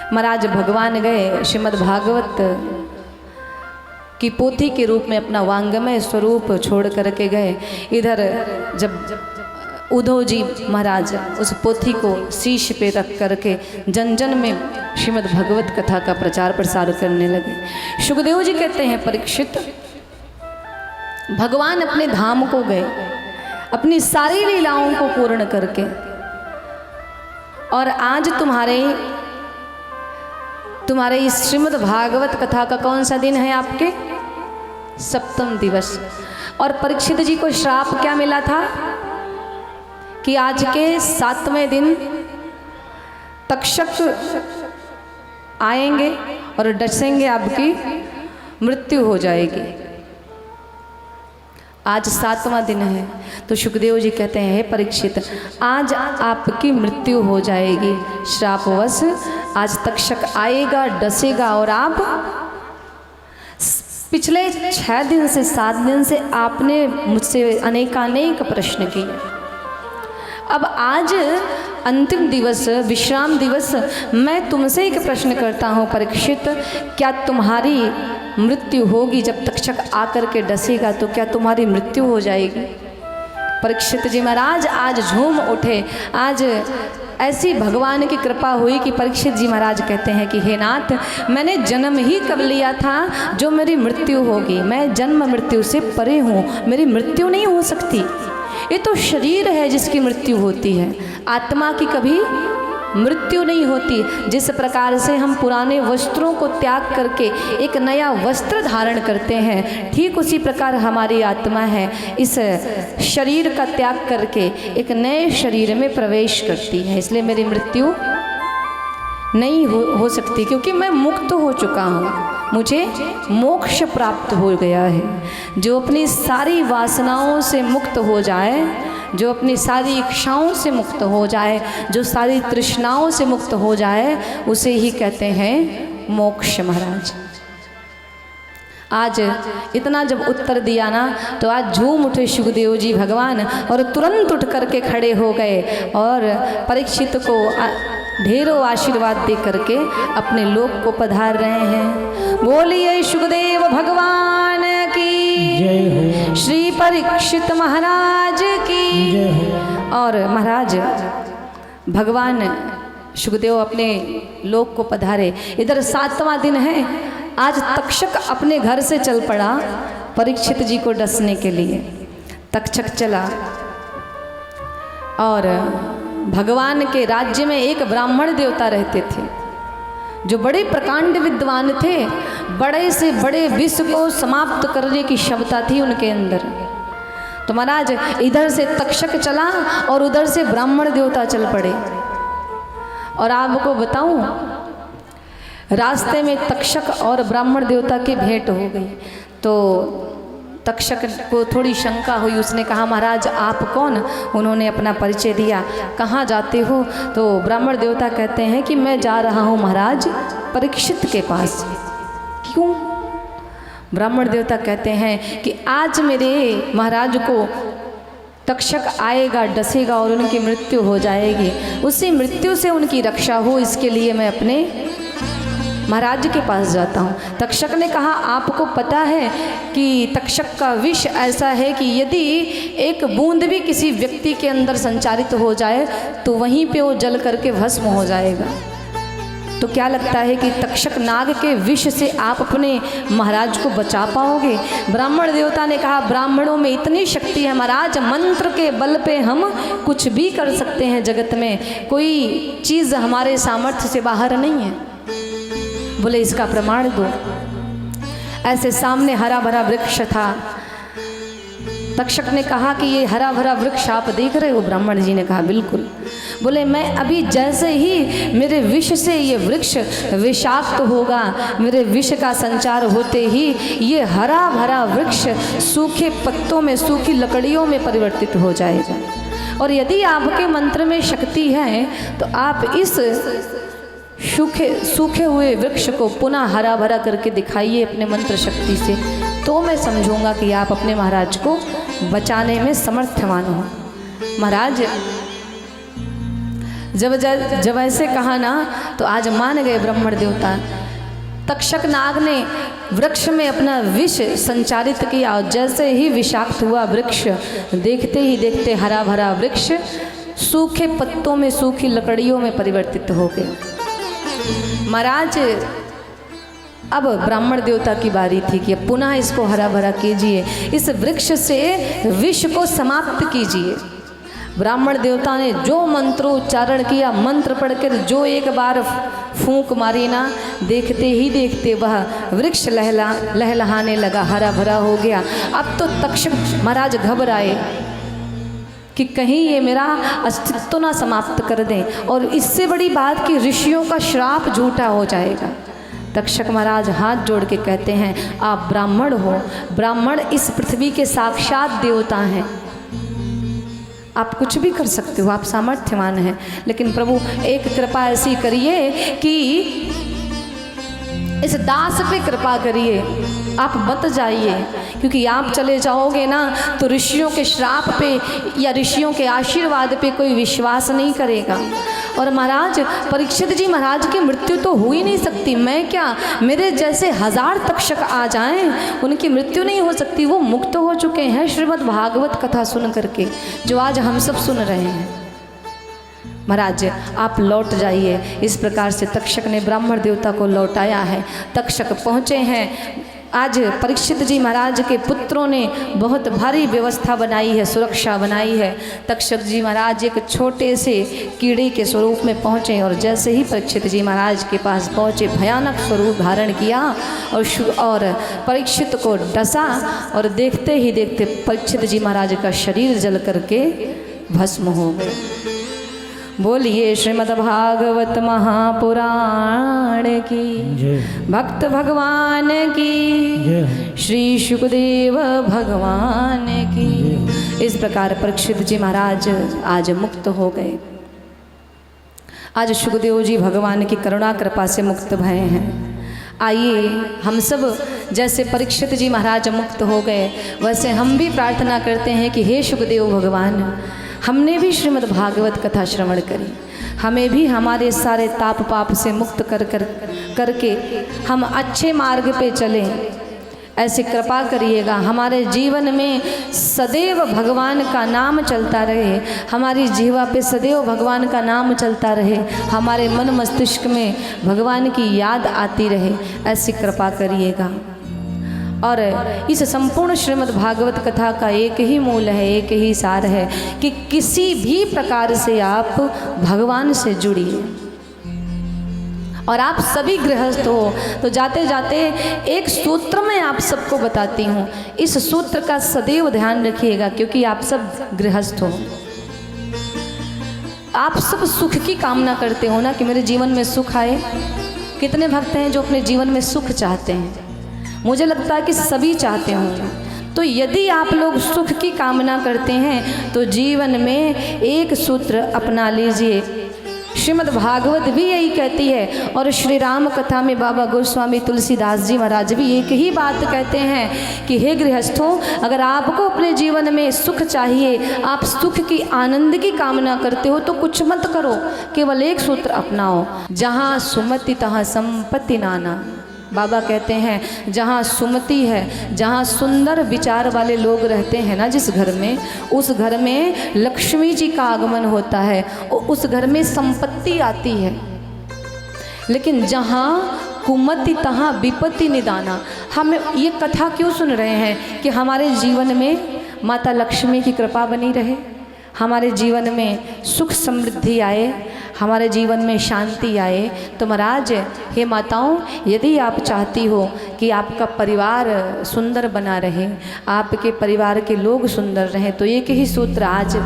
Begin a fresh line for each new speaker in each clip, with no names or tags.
महाराज भगवान गए श्रीमद् भागवत की पोथी के रूप में अपना वांगमय स्वरूप छोड़ करके गए। इधर जब उद्धव जी महाराज उस पोथी को शीश पे रख करके जन जन में श्रीमद् भगवत कथा का प्रचार प्रसार करने लगे। सुखदेव जी कहते हैं, परीक्षित, भगवान अपने धाम को गए अपनी सारी लीलाओं को पूर्ण करके, और आज तुम्हारे इस श्रीमद् भागवत कथा का कौन सा दिन है? आपके सप्तम दिवस। और परीक्षित जी को श्राप क्या मिला था कि आज के 7वें दिन तक्षक आएंगे और डसेंगे, आपकी मृत्यु हो जाएगी। आज 7वां दिन है, तो सुखदेव जी कहते हैं, हे परीक्षित, आज आपकी मृत्यु हो जाएगी श्रापवश। आज तक्षक आएगा, डसेगा, और आप पिछले 6 दिन से 7 दिन से आपने मुझसे अनेकानेक प्रश्न किए। अब आज अंतिम दिवस, विश्राम दिवस, मैं तुमसे एक प्रश्न करता हूँ परीक्षित, क्या तुम्हारी मृत्यु होगी? जब तक्षक आकर के डसेगा तो क्या तुम्हारी मृत्यु हो जाएगी? परीक्षित जी महाराज आज झूम उठे। आज ऐसी भगवान की कृपा हुई कि परीक्षित जी महाराज कहते हैं कि हे नाथ, मैंने जन्म ही कब लिया था जो मेरी मृत्यु होगी। मैं जन्म मृत्यु से परे हूँ, मेरी मृत्यु नहीं हो सकती। ये तो शरीर है जिसकी मृत्यु होती है, आत्मा की कभी मृत्यु नहीं होती। जिस प्रकार से हम पुराने वस्त्रों को त्याग करके एक नया वस्त्र धारण करते हैं, ठीक उसी प्रकार हमारी आत्मा है, इस शरीर का त्याग करके एक नए शरीर में प्रवेश करती है। इसलिए मेरी मृत्यु नहीं हो सकती, क्योंकि मैं मुक्त हो चुका हूँ, मुझे मोक्ष प्राप्त हो गया है। जो अपनी सारी वासनाओं से मुक्त हो जाए, जो अपनी सारी इच्छाओं से मुक्त हो जाए, जो सारी तृष्णाओं से मुक्त हो जाए, उसे ही कहते हैं मोक्ष। महाराज आज इतना जब उत्तर दिया ना, तो आज झूम उठे सुखदेव जी भगवान और तुरंत उठ करके खड़े हो गए और परीक्षित को ढेरों आशीर्वाद दे करके अपने लोक को पधार रहे हैं। बोलिए सुखदेव भगवान की जय, श्री परीक्षित महाराज की जय। और महाराज भगवान सुखदेव अपने लोक को पधारे। इधर 7वां दिन है। आज तक्षक अपने घर से चल पड़ा परीक्षित जी को डसने के लिए। तक्षक चला और भगवान के राज्य में एक ब्राह्मण देवता रहते थे जो बड़े प्रकांड विद्वान थे। बड़े से बड़े विश्व को समाप्त करने की क्षमता थी उनके अंदर। तो महाराज इधर से तक्षक चला और उधर से ब्राह्मण देवता चल पड़े। और आपको बताऊं, रास्ते में तक्षक और ब्राह्मण देवता की भेंट हो गई। तो तक्षक को थोड़ी शंका हुई। उसने कहा, महाराज आप कौन? उन्होंने अपना परिचय दिया। कहाँ जाते हो? तो ब्राह्मण देवता कहते हैं कि मैं जा रहा हूँ महाराज परीक्षित के पास। क्यों? ब्राह्मण देवता कहते हैं कि आज मेरे महाराज को तक्षक आएगा, डसेगा और उनकी मृत्यु हो जाएगी। उसी मृत्यु से उनकी रक्षा हो, इसके लिए मैं अपने महाराज के पास जाता हूँ। तक्षक ने कहा, आपको पता है कि तक्षक का विष ऐसा है कि यदि एक बूंद भी किसी व्यक्ति के अंदर संचारित हो जाए तो वहीं पे वो जल करके भस्म हो जाएगा। तो क्या लगता है कि तक्षक नाग के विष से आप अपने महाराज को बचा पाओगे? ब्राह्मण देवता ने कहा, ब्राह्मणों में इतनी शक्ति है महाराज, मंत्र के बल पे हम कुछ भी कर सकते हैं। जगत में कोई चीज़ हमारे सामर्थ्य से बाहर नहीं है। बोले इसका प्रमाण दो। ऐसे सामने हरा भरा वृक्ष था। तक्षक ने कहा कि ये हरा भरा वृक्ष आप देख रहे हो? ब्राह्मण जी ने कहा बिल्कुल। बोले मैं अभी जैसे ही मेरे विष से ये वृक्ष विषाक्त होगा, मेरे विष का संचार होते ही ये हरा भरा वृक्ष सूखे पत्तों में, सूखी लकड़ियों में परिवर्तित हो जाएगा। और यदि आपके मंत्र में शक्ति है तो आप इस सूखे हुए वृक्ष को पुनः हरा भरा करके दिखाइए अपने मंत्र शक्ति से, तो मैं समझूंगा कि आप अपने महाराज को बचाने में समर्थवान हो। महाराज जब ऐसे कहा ना तो आज मान गए ब्राह्मण देवता। तक्षक नाग ने वृक्ष में अपना विष संचारित किया और जैसे ही विषाक्त हुआ वृक्ष, देखते ही देखते हरा भरा वृक्ष सूखे पत्तों में, सूखी लकड़ियों में परिवर्तित हो गए। महाराज अब ब्राह्मण देवता की बारी थी कि पुनः इसको हरा भरा कीजिए, इस वृक्ष से विष को समाप्त कीजिए। ब्राह्मण देवता ने जो मंत्रोच्चारण किया, मंत्र पढ़कर जो एक बार फूंक मारी ना, देखते ही देखते वह वृक्ष लहलहाने लगा, हरा भरा हो गया। अब तो तक्षक महाराज घबराए कि कहीं ये मेरा अस्तित्व ना समाप्त कर दें, और इससे बड़ी बात कि ऋषियों का श्राप झूठा हो जाएगा। तक्षक महाराज हाथ जोड़ के कहते हैं, आप ब्राह्मण हो, ब्राह्मण इस पृथ्वी के साक्षात देवता हैं, आप कुछ भी कर सकते हो, आप सामर्थ्यवान हैं, लेकिन प्रभु एक कृपा ऐसी करिए कि इस दास पे कृपा करिए, आप मत जाइए, क्योंकि आप चले जाओगे ना तो ऋषियों के श्राप पे या ऋषियों के आशीर्वाद पे कोई विश्वास नहीं करेगा। और महाराज परीक्षित जी महाराज की मृत्यु तो हो ही नहीं सकती, मैं क्या, मेरे जैसे 1000 तक्षक आ जाएं उनकी मृत्यु नहीं हो सकती, वो मुक्त हो चुके हैं श्रीमद् भागवत कथा सुन करके, जो आज हम सब सुन रहे हैं। महाराज आप लौट जाइए। इस प्रकार से तक्षक ने ब्राह्मण देवता को लौटाया है। तक्षक पहुँचे हैं। आज परीक्षित जी महाराज के पुत्रों ने बहुत भारी व्यवस्था बनाई है, सुरक्षा बनाई है। तक्षक जी महाराज एक छोटे से कीड़े के स्वरूप में पहुँचे और जैसे ही परीक्षित जी महाराज के पास पहुँचे भयानक स्वरूप धारण किया और परीक्षित को डसा, और देखते ही देखते परीक्षित जी महाराज का शरीर जल करके भस्म हो गए। बोलिए श्रीमद् भागवत महापुराण की, भक्त भगवान की, श्री सुखदेव भगवान की। इस प्रकार परीक्षित जी महाराज आज मुक्त हो गए। आज सुखदेव जी भगवान की करुणा कृपा से मुक्त भये हैं। आइए हम सब जैसे परीक्षित जी महाराज मुक्त हो गए, वैसे हम भी प्रार्थना करते हैं कि हे सुखदेव भगवान, हमने भी श्रीमद् भागवत कथा श्रवण करी, हमें भी हमारे सारे ताप पाप से मुक्त करके हम अच्छे मार्ग पे चलें, ऐसे कृपा करिएगा। हमारे जीवन में सदैव भगवान का नाम चलता रहे, हमारी जीवा पे सदैव भगवान का नाम चलता रहे, हमारे मन मस्तिष्क में भगवान की याद आती रहे, ऐसी कृपा करिएगा। और इस संपूर्ण श्रीमद् भागवत कथा का एक ही मूल है, एक ही सार है कि किसी भी प्रकार से आप भगवान से जुड़िए। और आप सभी गृहस्थ हो तो जाते जाते एक सूत्र मैं आप सबको बताती हूँ, इस सूत्र का सदैव ध्यान रखिएगा, क्योंकि आप सब गृहस्थ हो। आप सब सुख की कामना करते हो ना कि मेरे जीवन में सुख आए। कितने भक्त हैं जो अपने जीवन में सुख चाहते हैं? मुझे लगता है कि सभी चाहते होंगे। तो यदि आप लोग सुख की कामना करते हैं तो जीवन में एक सूत्र अपना लीजिए। श्रीमद् भागवत भी यही कहती है, और श्री राम कथा में बाबा गोस्वामी तुलसीदास जी महाराज भी एक ही बात कहते हैं कि हे गृहस्थों, अगर आपको अपने जीवन में सुख चाहिए, आप सुख की आनंद की कामना करते हो, तो कुछ मत करो, केवल एक सूत्र अपनाओ, जहाँ सुमति तहाँ संपत्ति नाना। बाबा कहते हैं जहाँ सुमति है, जहाँ सुंदर विचार वाले लोग रहते हैं ना जिस घर में, उस घर में लक्ष्मी जी का आगमन होता है, उस घर में संपत्ति आती है। लेकिन जहाँ कुमति तहाँ विपत्ति निदाना। हम ये कथा क्यों सुन रहे हैं कि हमारे जीवन में माता लक्ष्मी की कृपा बनी रहे, हमारे जीवन में सुख समृद्धि आए, हमारे जीवन में शांति आए। तो महाराज हे माताओं, यदि आप चाहती हो कि आपका परिवार सुंदर बना रहे, आपके परिवार के लोग सुंदर रहें, तो एक ही सूत्र आज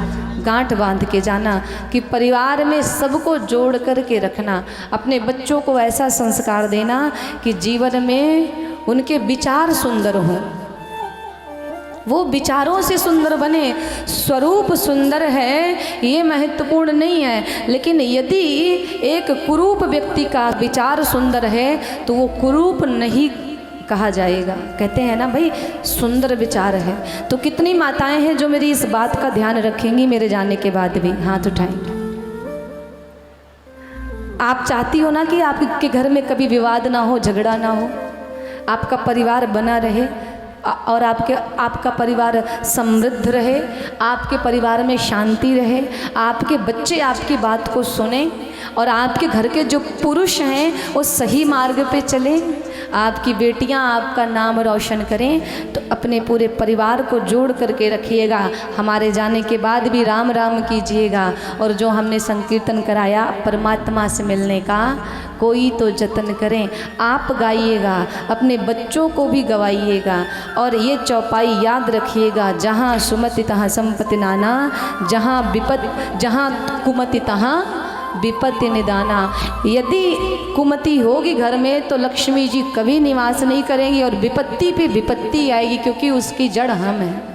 गांठ बांध के जाना कि परिवार में सबको जोड़ कर के रखना। अपने बच्चों को ऐसा संस्कार देना कि जीवन में उनके विचार सुंदर हों, वो विचारों से सुंदर बने। स्वरूप सुंदर है ये महत्वपूर्ण नहीं है, लेकिन यदि एक कुरूप व्यक्ति का विचार सुंदर है तो वो कुरूप नहीं कहा जाएगा। कहते हैं ना भाई, सुंदर विचार है। तो कितनी माताएं हैं जो मेरी इस बात का ध्यान रखेंगी मेरे जाने के बाद भी? हाथ उठाएंगी। आप चाहती हो ना कि आपके घर में कभी विवाद ना हो, झगड़ा ना हो, आपका परिवार बना रहे और आपका परिवार समृद्ध रहे, आपके परिवार में शांति रहे, आपके बच्चे आपकी बात को सुने और आपके घर के जो पुरुष हैं वो सही मार्ग पे चलें, आपकी बेटियां आपका नाम रोशन करें। तो अपने पूरे परिवार को जोड़ करके रखिएगा। हमारे जाने के बाद भी राम राम कीजिएगा। और जो हमने संकीर्तन कराया परमात्मा से मिलने का, कोई तो जतन करें। आप गाइएगा, अपने बच्चों को भी गवाइएगा। और ये चौपाई याद रखिएगा, जहाँ सुमति तहाँ संपत्ति नाना, जहाँ कुमति तहाँ विपत्ति निदाना। यदि कुमति होगी घर में तो लक्ष्मी जी कभी निवास नहीं करेंगी और विपत्ति पे विपत्ति आएगी, क्योंकि उसकी जड़ हम हैं।